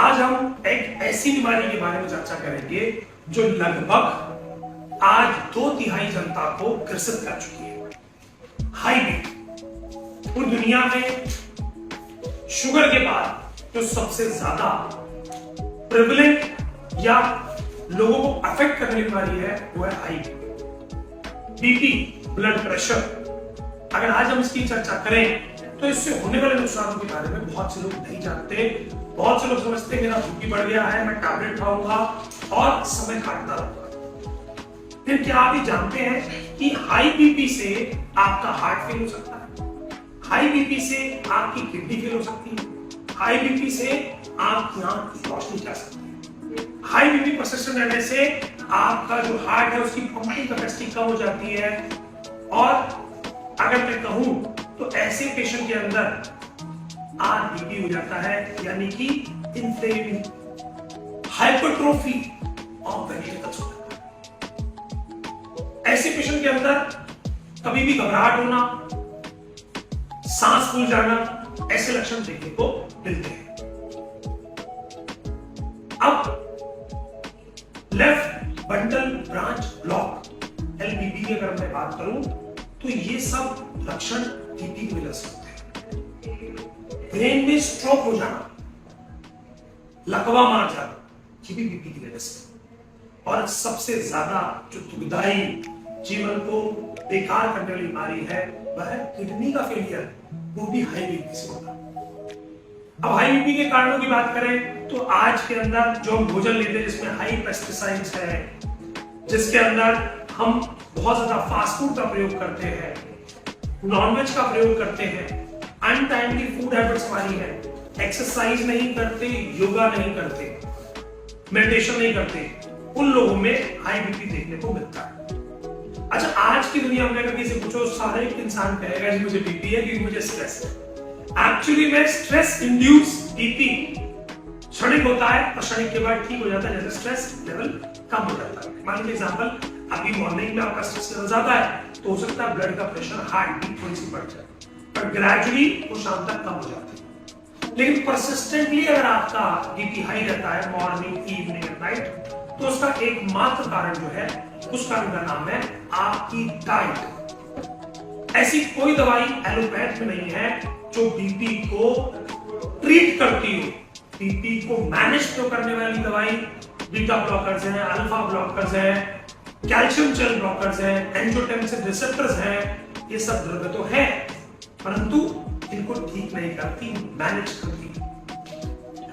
आज हम एक ऐसी बीमारी के बारे में चर्चा करेंगे जो लगभग आज 2/3 जनता को ग्रसित कर चुकी है। हाई बीपी पूरी दुनिया में शुगर के बाद जो सबसे ज्यादा प्रेवलेंट या लोगों को अफेक्ट करने वाली बीमारी है वो है हाई बीपी, ब्लड प्रेशर। अगर आज हम इसकी चर्चा करें तो इससे होने वाले नुकसानों के बारे में बहुत से लोग नहीं जानते। बहुत से लोग समझते मेरा बीपी बढ़ गया है, मैं टैबलेट खाऊंगा और समय काटता रहूंगा। फिर क्या आप ये जानते हैं कि हाई बीपी से आपका हार्ट फेल हो सकता है, हाई बीपी से आपकी किडनी फेल हो सकती है, हाई बीपी से आपकी आंख की रोशनी जा सकती है, हाई बीपी परसिस्टेंट रहने से आपका जो हार्ट है उसकी पंपिंग कैपेसिटी कम हो जाती है। और अगर मैं कहूं तो ऐसे पेशेंट के अंदर आरबीपी हो जाता है, यानी कि इंफ्लेमेशन, हाइपरट्रोफी ऑफ वेंट्रिकल्स हो जाता है। ऐसे पेशेंट के अंदर कभी भी घबराहट होना, सांस फूल जाना, ऐसे लक्षण देखने को मिलते हैं। अब left bundle branch block LBB की अगर मैं बात करूं तो ये सब लक्षण बीपी की वजह से होते हैं। ब्रेन में स्ट्रोक हो जाना, लकवा मार जाना, ये भी बीपी की वजह से। और सबसे ज्यादा जो दुखदाई, जीवन को बेकार करने वाली बीमारी है वह है किडनी का फेलियर, वो भी हाई बीपी से होता है। अब हाई बीपी के कारणों की बात करें तो आज के अंदर जो हम भोजन लेते हैं जिसमें हाई पेस्टिसाइड्स है, जिसके अंदर हम बहुत ज्यादा फास्ट फूड का प्रयोग करते हैं, नॉनवेज का प्रयोग करते हैं, अनटाइमली फूड हैबिट्स हमारी है, एक्सरसाइज नहीं करते, योगा नहीं करते, मेडिटेशन नहीं करते, उन लोगों में हाई बीपी देखने को मिलता है। अच्छा, आज की दुनिया में अगर किसी पूछो सारे इंसान कहेगा कि मुझे बीपी है क्योंकि मुझे स्ट्रेस है। एक्चुअली में स्ट्रेस इंड्यूस बीपी क्षणिक होता है और क्षणिक के बाद ठीक हो जाता है जैसे स्ट्रेस लेवल कम हो जाता है। मान लीजिए एग्जांपल, अभी मॉर्निंग में आपका स्ट्रेस लेवल ज्यादा है तो हो सकता है ब्लड का प्रेशर, हार्ट बीट थोड़ी सी बढ़ जाए, पर ग्रेजुअली वो शाम तक कम हो जाती है। लेकिन परसिस्टेंटली अगर आपका बीपी हाई रहता है मॉर्निंग, इवनिंग एंड नाइट, तो उसका एकमात्र कारण जो है उस कारण का नाम है आपकी डाइट। ऐसी कोई दवाई एलोपैथ में नहीं है जो बीपी को ट्रीट करती हो। बीपी को मैनेज तो करने वाली दवाई बीटा ब्लॉकर्स हैं, अल्फा ब्लॉकर्स हैं, कैल्शियम चैनल ब्लॉकर्स हैं, एंजियोटेंसिन रिसेप्टर्स हैं, ये सब द्रव्य तो है परंतु इनको ठीक नहीं करती, मैनेज करती।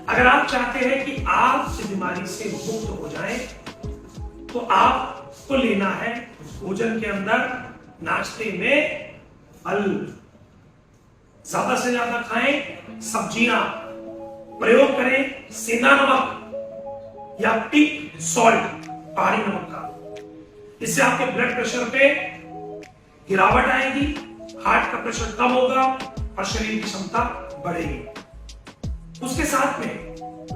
अगर आप चाहते हैं कि आप इस बीमारी से मुक्त हो जाएं तो आपको लेना है भोजन के अंदर, नाश्ते में फल ज्यादा से ज्यादा खाएं, सब्जियां प्रयोग करें, सेंधा नमक या पिक सॉल्ट, पहाड़ी नमक का। इससे आपके ब्लड प्रेशर पे गिरावट आएगी, हार्ट का प्रेशर कम होगा और शरीर की क्षमता बढ़ेगी। उसके साथ में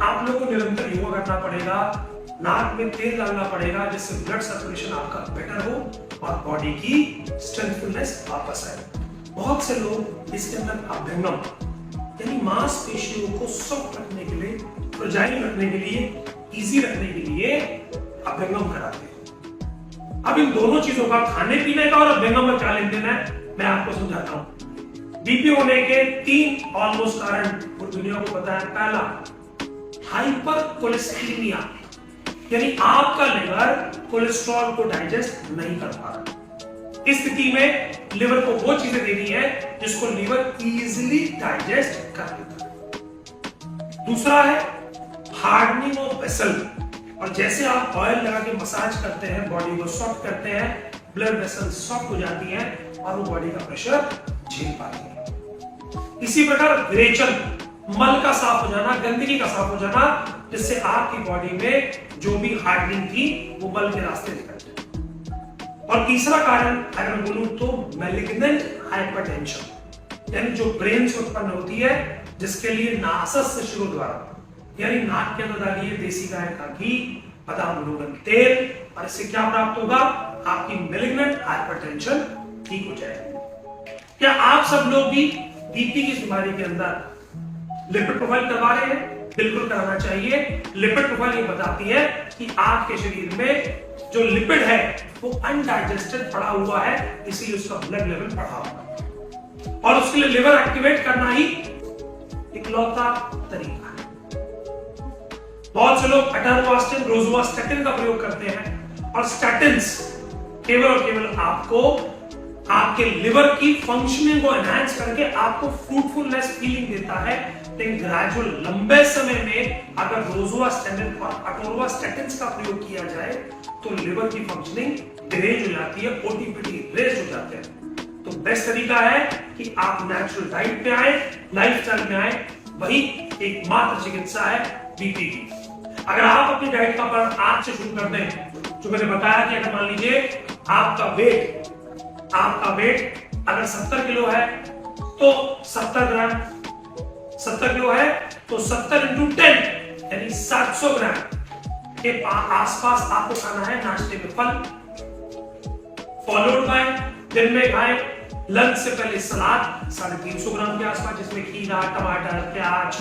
आप लोगों को निरंतर योगा करना पड़ेगा, नाक में तेल डालना पड़ेगा जिससे ब्लड सर्कुलेशन आपका बेटर हो और बॉडी की स्ट्रेंथफुलनेस वापस आए। बहुत से लोग इसके अंदर अभ्यंगम यानी मांसपेशियों को सॉफ्ट रखने के लिए, फ्रेजाइल रखने के लिए, इजी रखने के लिए अभ्यंगम कराते हैं। अब इन दोनों चीजों का, खाने पीने का और अभ्यंगम का क्या लेन देन है मैं आपको समझाता हूं। बीपी होने के 3 ऑलमोस्ट कारण पूरी दुनिया को पता है। पहला, हाइपर कोलेस्टेरोलिया, यानी आपका लिवर कोलेस्ट्रॉल को डाइजेस्ट नहीं कर पा रहा। इस स्थिति में लिवर को वो चीजें देनी है जिसको लिवर इजीली डाइजेस्ट कर लेता है। दूसरा है हार्डनिंग ऑफ वेसल, और जैसे आप ऑयल लगा के मसाज करते हैं, बॉडी को सॉफ्ट करते हैं, ब्लड वेसल सॉफ्ट हो जाती है और वो बॉडी का प्रेशर झेल पाती है। इसी प्रकार विरेचन, मल का साफ हो जाना, गंदगी का साफ हो जाना, जिससे आपकी बॉडी में जो भी हार्डनिंग थी वो मल के रास्ते निकल जाए। और तीसरा कारण अगर बोलूं तो मैलिग्नेंट हाइपरटेंशन, यानी जो ब्रेन से उत्पन्न होती है जिसके लिए नासस से शुरू द्वारा, यानी नाक के अंदर डालिए देसी गाय का घी, बादाम रोगन तेल, और इससे क्या प्राप्त होगा, आपकी मैलिग्नेंट हाइपरटेंशन ठीक हो जाएगी। क्या आप सब लोग भी बीपी की बीमारी के अंदर लिपिड प्रोफाइल करवा रहे हैं? बिल्कुल कराना चाहिए। लिपिड प्रोफाइल ये बताती है कि आपके शरीर में जो लिपिड है वो अनडाइजेस्टेड पड़ा हुआ है, इसीलिए उसका ब्लड लेवल बढ़ा हुआ है, और उसके लिए लिवर एक्टिवेट करना ही इकलौता तरीका है। बहुत से लोग एटरोवास्टिन, रोजुवास्टैटिन का प्रयोग करते हैं, और स्टैटिन्स केवल और केवल आपको आपके लिवर की फंक्शनिंग को एनहांस करके आपको फ्रूटफुलनेस फीलिंग देता है, लेकिन ग्रेजुअल लंबे समय में अगर रोजुवास्टैटिन और एटरोवास्टैटिन का प्रयोग किया जाए तो लिवर की फंक्शनिंग डिरेज हो जाती है, ओटीपीटी रेज हो जाते हैं। तो बेस्ट तरीका है कि आप नेचुरल डाइट पे आए, लाइफस्टाइल में आए, वही एकमात्र चिकित्सा है बीपी की। अगर आप अपनी डाइट का पालन आज से शुरू कर दें, जो मैंने बताया कि अगर मान लीजिए आपका वेट अगर 70 किलो है तो 70 ग्राम, 70 किलो है तो 70 इंटू 10 यानी 700 ग्राम के आसपास आपको खाना है नाश्ते में फल, फॉलोड बाय दिन में खाएं लंच से पहले सलाद 350 ग्राम के आसपास, जिसमें खीरा, टमाटर, प्याज,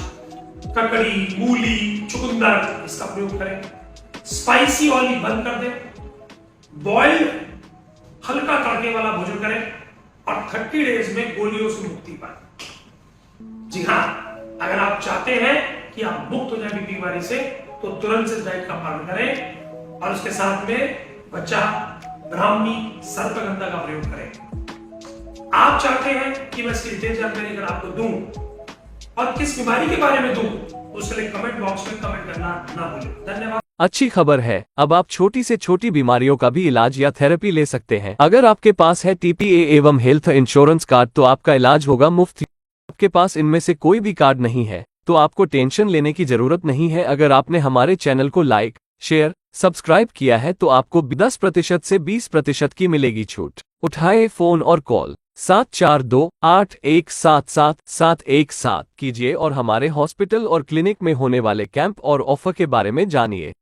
ककड़ी, मूली, चुकंदर, इसका प्रयोग करें। स्पाइसी ऑयली बंद कर दें, बॉइल्ड हल्का तड़के वाला भोजन करें, और 30 डेज में गोलियों से मुक्ति पाएं। जी हाँ, अगर आप चाहते हैं कि आप मुक्त हो जाए बीपी बीमारी से, तो तुरंत से डाइट का पालन करें, और उसके साथ में बच्चा, ब्राह्मी, सर्पगंधा का प्रयोग करें। आप चाहते हैं कि मैं इसकी डिटेल जानकारी अगर आपको दूं और किस बीमारी के बारे में दूं, उसके लिए कमेंट बॉक्स में कमेंट करना ना भूलें। धन्यवाद। अच्छी खबर है, अब आप छोटी से छोटी बीमारियों का भी इलाज या थेरेपी ले सकते हैं। अगर आपके पास है टीपीए एवं हेल्थ इंश्योरेंस कार्ड तो आपका इलाज होगा मुफ्त। आपके पास इनमें से कोई भी कार्ड नहीं है तो आपको टेंशन लेने की जरूरत नहीं है। अगर आपने हमारे चैनल को लाइक, शेयर, सब्सक्राइब किया है तो आपको 10% से 20% की मिलेगी छूट। उठाए फोन और कॉल 7428177717 कीजिए और हमारे हॉस्पिटल और क्लिनिक में होने वाले कैंप और ऑफर के बारे में जानिए।